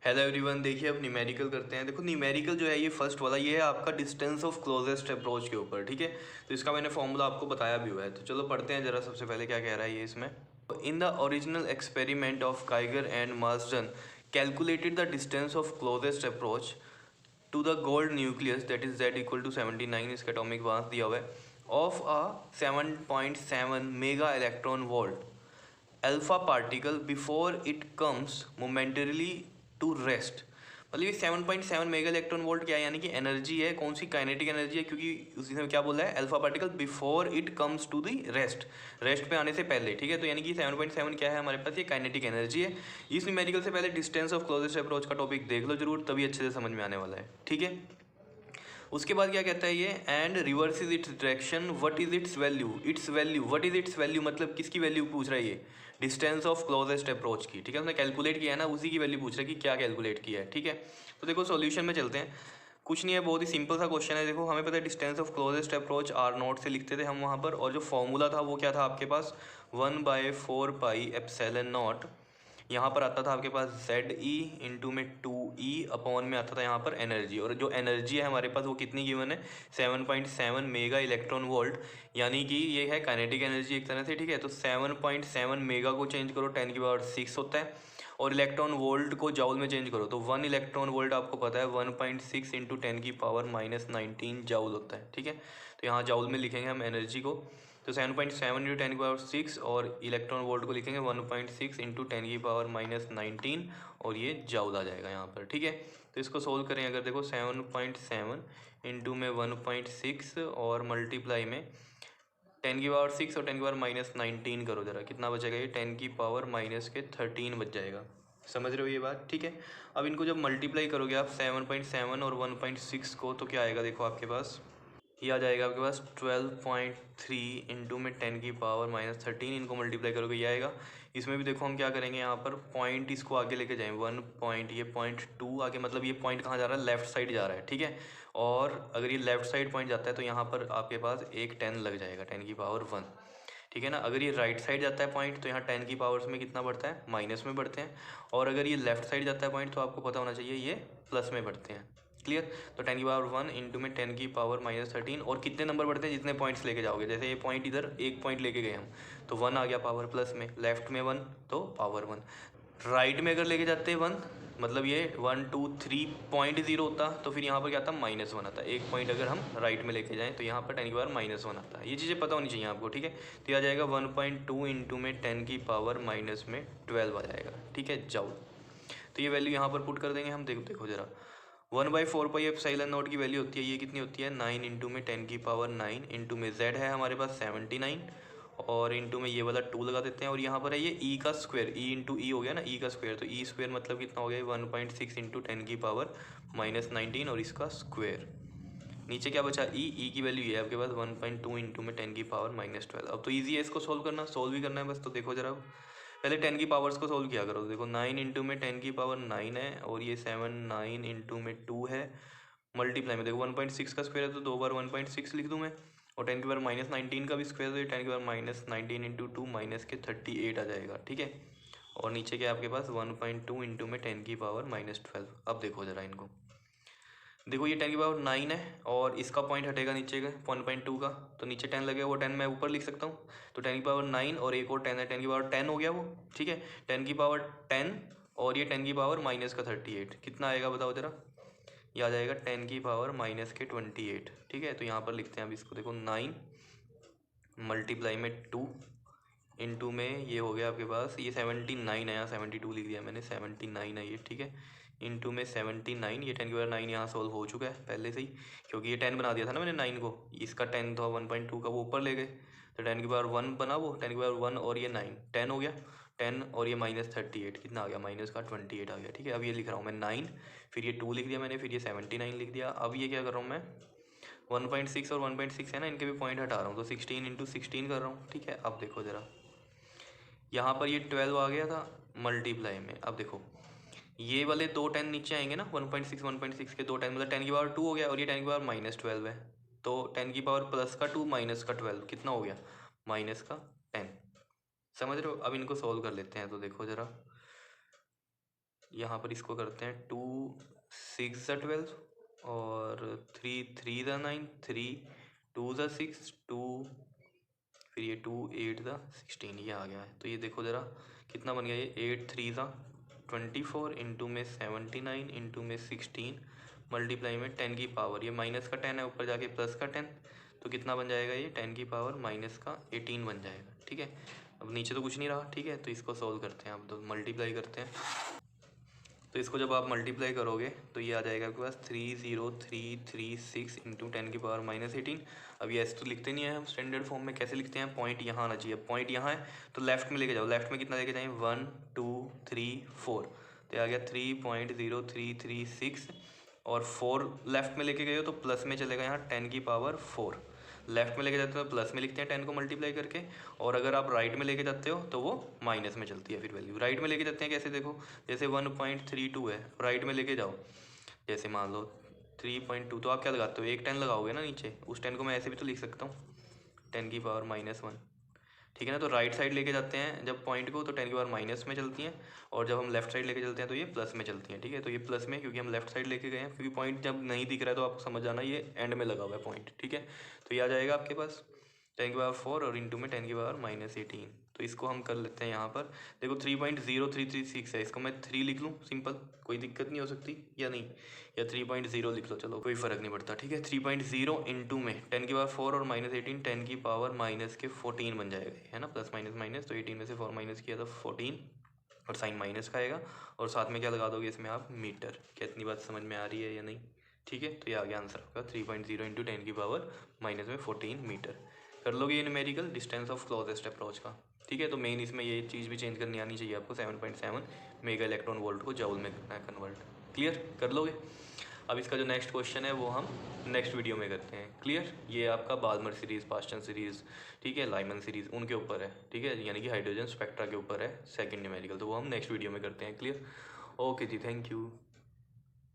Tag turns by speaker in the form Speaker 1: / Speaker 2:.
Speaker 1: Hello everyone. देखिए अब numerical करते हैं। देखो न्यूमेरिकल जो है ये फर्स्ट वाला ये है आपका डिस्टेंस ऑफ क्लोजेस्ट अप्रोच के ऊपर, ठीक है। तो इसका मैंने फॉर्मूला आपको बताया भी हुआ है, तो चलो पढ़ते हैं जरा। सबसे पहले क्या कह रहा है ये इसमें, in the original experiment of Geiger and Marsden calculated the distance of closest approach to the gold nucleus that is Z equal to 79, इसका एटॉमिक मास दिया हुआ है, of a 7.7 mega electron volt alpha particle before it comes momentarily to rest. मतलब ये 7.7 mega electron volt क्या है, यानी कि एनर्जी है। कौन सी? काइनेटिक एनर्जी है, क्योंकि उसने क्या बोला है, alpha particle before it comes to the rest, rest पे आने से पहले, ठीक है। तो यानी कि 7.7 क्या है हमारे पास, ये काइनेटिक एनर्जी है। इस न्यूमेरिकल से पहले डिस्टेंस ऑफ क्लोजेस्ट अप्रोच का टॉपिक देख लो जरूर, तभी अच्छे से समझ में आने वाला है, ठीक है। उसके बाद क्या कहता है ये, and reverse is its direction, what is it's value, it's value, what is it's value, मतलब किसकी वैल्यू पूछ रहा है ये, डिस्टेंस ऑफ क्लोजेस्ट अप्रोच की, ठीक है। उसने कैलकुलेट किया है ना, उसी की वैल्यू पूछ रहा है कि क्या कैलकुलेट किया है, ठीक है। तो देखो सॉल्यूशन में चलते हैं। कुछ नहीं है, बहुत ही सिंपल सा क्वेश्चन है। देखो हमें पता है distance of closest approach R naught से लिखते थे हम वहाँ पर, और जो फॉर्मूला था वो क्या था आपके पास, 1/4πε0। यहाँ पर आता था आपके पास जेड ई इंटू में 2e अपॉन में आता था यहाँ पर एनर्जी, और जो एनर्जी है हमारे पास वो कितनी गिवन है, 7.7 मेगा इलेक्ट्रॉन वोल्ट, यानी कि ये है काइनेटिक एनर्जी एक तरह से, ठीक है। तो 7.7 मेगा को चेंज करो 10⁻6 होता है, और इलेक्ट्रॉन वोल्ट को जाउल में चेंज करो तो 1 इलेक्ट्रॉन वोल्ट आपको पता है 1.6 इंटू 10⁻−19 जाउल होता है, ठीक है। तो यहाँ जाउल में लिखेंगे हम एनर्जी को, तो 7.7 इंटू 10⁻6, और इलेक्ट्रॉन वोल्ट को लिखेंगे 1.6 इंटू 10⁻−19, और ये जाउल आ जाएगा यहाँ पर, ठीक है। तो इसको सोल्व करें अगर, देखो 7.7 इंटू में 1.6 और मल्टीप्लाई में 10⁻6 और 10⁻−19 करो जरा, कितना बचेगा ये, 10⁻−13 बच जाएगा। समझ रहे हो ये बात, ठीक है। अब इनको जब मल्टीप्लाई करोगे आप 7.7 और 1.6 को, तो क्या आएगा देखो आपके पास, ये आ जाएगा आपके पास 12.3 इंटू में 10⁻−13, इनको मल्टीप्लाई करोगे ये आएगा। इसमें भी देखो हम क्या करेंगे, यहाँ पर पॉइंट इसको आगे लेके जाएं, 1 पॉइंट, ये 0.2 आगे, मतलब ये पॉइंट कहाँ जा रहा है, लेफ्ट साइड जा रहा है, ठीक है। और अगर ये लेफ्ट साइड पॉइंट जाता है तो यहाँ पर आपके पास एक 10 लग जाएगा, 10⁻1, ठीक है ना। अगर ये राइट साइड जाता है पॉइंट तो यहाँ 10 की पावर्स में कितना बढ़ता है, माइनस में बढ़ते हैं, और अगर ये लेफ्ट साइड जाता है पॉइंट तो आपको पता होना चाहिए ये प्लस में बढ़ते हैं। क्लियर? तो 10⁻1 इंटू में 10⁻−13, और कितने नंबर बढ़ते हैं, जितने पॉइंट्स लेके जाओगे। जैसे ये पॉइंट इधर एक पॉइंट लेके गए हम, तो 1 आ गया पावर प्लस में, लेफ्ट में 1 तो पावर 1, राइट में अगर लेके जाते हैं 1, मतलब ये 1 2 3.0 होता, तो फिर यहाँ पर क्या आता, -1 आता। एक पॉइंट अगर हम राइट में लेके जाएं तो यहाँ पर 10⁻−1 आता है। ये चीज़ें पता होनी चाहिए आपको, ठीक है। तो ये आ जाएगा 1.2 इंटू में 10⁻−12 आ जाएगा, ठीक है, जाओ। तो ये वैल्यू यहाँ पर पुट कर देंगे हम, देखो देखो जरा, 1/4πε0 की वैल्यू होती है, ये कितनी होती है, 9 इंटू में 10⁻9 इंटू में z है हमारे पास 79, और इंटू में ये वाला 2 लगा देते हैं, और यहाँ पर है ये ई का स्क्वायर, ई इंटू ई हो गया ना, ई का स्क्वायर, तो ई स्क्वायर मतलब कितना हो गया, 1.6 इंटू 10⁻−19 और इसका स्क्वायर। नीचे क्या बचा, ई की वैल्यू ये है आपके पास 1.2 इंटू में 10⁻12। अब तो ईजी है इसको सोल्व करना, सोल्व भी करना है बस। तो देखो जरा, पहले 10 की पावर्स को सोल्व किया करो। देखो 9 इंटू में 10⁻9 है, और ये 7 9 इंटू में 2 है, मल्टीप्लाई में देखो 1.6 का स्क्वायर है तो 2 बार 1.6 लिख दूँ मैं, और 10⁻−19 का भी स्क्वायर, तो ये 10⁻−19 इंटू 2 -38 आ जाएगा, ठीक है। और नीचे क्या आपके पास 1.2 इंटू में 10⁻12। अब देखो जरा इनको, देखो ये 10⁻9 है, और इसका पॉइंट हटेगा नीचे का 1.2 का, तो नीचे 10 लगेगा, वो 10 मैं ऊपर लिख सकता हूँ। तो 10⁻9 और एक और 10 है, 10⁻10 हो गया वो, ठीक है। 10⁻10 और ये 10⁻−38 कितना आएगा बताओ जरा, ये आ जाएगा 10⁻−28, ठीक है। तो यहाँ पर लिखते हैं अब इसको, देखो 9 मल्टीप्लाई में 2 इंटू में ये हो गया आपके पास, ये 79 है, यहाँ 72 लिख दिया मैंने, 79 है ये, ठीक है। इंटू में 79, ये 10⁻9 यहाँ सॉल्व हो चुका है पहले से ही, क्योंकि ये 10 बना दिया था ना मैंने 9 को, इसका 10 था 1.2 का, वो ऊपर ले गए, तो 10⁻1 बना वो 10⁻1, और ये 9 10 हो गया, 10 और ये -38 कितना आ गया, माइनस का 28 आ गया, ठीक है। अब ये लिख रहा हूँ मैं 9, फिर ये 2 लिख दिया मैंने, फिर ये 79 लिख दिया। अब ये क्या कर रहा हूँ मैं, 1.6 और 1.6 है ना, इनके भी पॉइंट हटा रहा हूँ, तो 16 इंटू 16 कर रहा हूँ, ठीक है। अब देखो ज़रा, यहाँ पर ये 12 आ गया था मल्टीप्लाई में, अब देखो ये वाले दो 10 नीचे आएंगे ना, 1.6 के दो 10, मतलब 10⁻2 हो गया, और ये 10⁻−12 है, तो 10 की पावर प्लस का 2 माइनस का 12 कितना हो गया, माइनस का 10। समझ रहे हो? अब इनको सोल्व कर लेते हैं, तो देखो ज़रा, यहाँ पर इसको करते हैं 2 6 ज़ा 12 और 3 3 ज़ा 9, 3 2 ज़ा 6, 2 फिर ये 2 8 ज़ा 16, ये आ गया है। तो ये देखो ज़रा कितना बन गया, ये 8 3 ज़ा 24 इंटू में 79 इंटू में 16 मल्टीप्लाई में 10 की पावर, ये माइनस का 10 है, ऊपर जाके प्लस का 10, तो कितना बन जाएगा, ये 10 की पावर माइनस का 18 बन जाएगा। ठीक है, अब नीचे तो कुछ नहीं रहा। ठीक है, तो इसको सोल्व करते हैं, अब तो मल्टीप्लाई करते हैं। तो इसको जब आप मल्टीप्लाई करोगे तो ये आ जाएगा आपके पास 30336 इंटू 10 की पावर माइनस 18। अब ये ऐसे तो लिखते नहीं है हम स्टैंडर्ड फॉर्म में, कैसे लिखते हैं, पॉइंट यहाँ आना चाहिए। पॉइंट यहाँ है तो लेफ्ट में लेके जाओ, लेफ्ट में कितना लेके जाएँ, 1 2 3 4, तो आ गया 3.0336 और 4 लेफ्ट में लेके गए हो तो प्लस में चलेगा यहाँ 10 की पावर 4। लेफ्ट में लेके जाते हो तो प्लस में लिखते हैं 10 को मल्टीप्लाई करके, और अगर आप राइट में लेके जाते हो तो वो माइनस में चलती है फिर वैल्यू। राइट में लेके जाते हैं कैसे, देखो जैसे 1.32 है, राइट में लेके जाओ, जैसे मान लो 3.2, तो आप क्या लगाते हो, एक 10 लगाओगे ना नीचे, उस 10 को मैं ऐसे भी तो लिख सकता हूँ 10 की पावर -1। ठीक है ना, तो राइट साइड लेके जाते हैं जब पॉइंट को तो 10 की पावर माइनस में चलती हैं, और जब हम लेफ्ट साइड लेके चलते हैं तो ये प्लस में चलती हैं। ठीक है, तो ये प्लस में क्योंकि हम लेफ्ट साइड लेके गए हैं, क्योंकि पॉइंट जब नहीं दिख रहा है तो आपको समझ जाना ये एंड में लगा हुआ है पॉइंट। ठीक है, तो ये आ जाएगा आपके पास 10 की पावर 4 और इंटू में 10 की पावर -18। तो इसको हम कर लेते हैं यहाँ पर, देखो 3.0336 है, इसको मैं 3 लिख लूँ सिंपल, कोई दिक्कत नहीं हो सकती या नहीं, या 3.0 लिख लो, चलो कोई फ़र्क नहीं पड़ता। ठीक है, 3.0 इंटू में 10 की पावर 4 और -18, 10 की पावर माइनस के 14 बन जाएगा, है ना, प्लस माइनस माइनस, तो 18 में से 4 माइनस किया तो 14, और साइन माइनस का आएगा, और साथ में क्या लगा दोगे इसमें आप, मीटर। क्या इतनी बात समझ में आ रही है या नहीं। ठीक है, तो ये आ गया आंसर आपका 3.0 इंटू 10 की पावर माइनस में 14 मीटर। कर लोगे ये numerical distance of closest approach का। ठीक है, तो मेन इसमें ये चीज़ भी चेंज करनी आनी चाहिए आपको, 7.7 मेगा इलेक्ट्रॉन वोल्ट को जूल में करना है कन्वर्ट। क्लियर, कर लोगे। अब इसका जो नेक्स्ट क्वेश्चन है वो हम नेक्स्ट वीडियो में करते हैं। क्लियर, ये आपका बाल्मर सीरीज़, पास्टन सीरीज़, ठीक है, लाइमन सीरीज़, उनके ऊपर है। ठीक है, यानी कि हाइड्रोजन स्पेक्ट्रा के ऊपर है सेकंड न्यूमेरिकल, तो वो हम नेक्स्ट वीडियो में करते हैं। क्लियर, ओके जी, थैंक यू।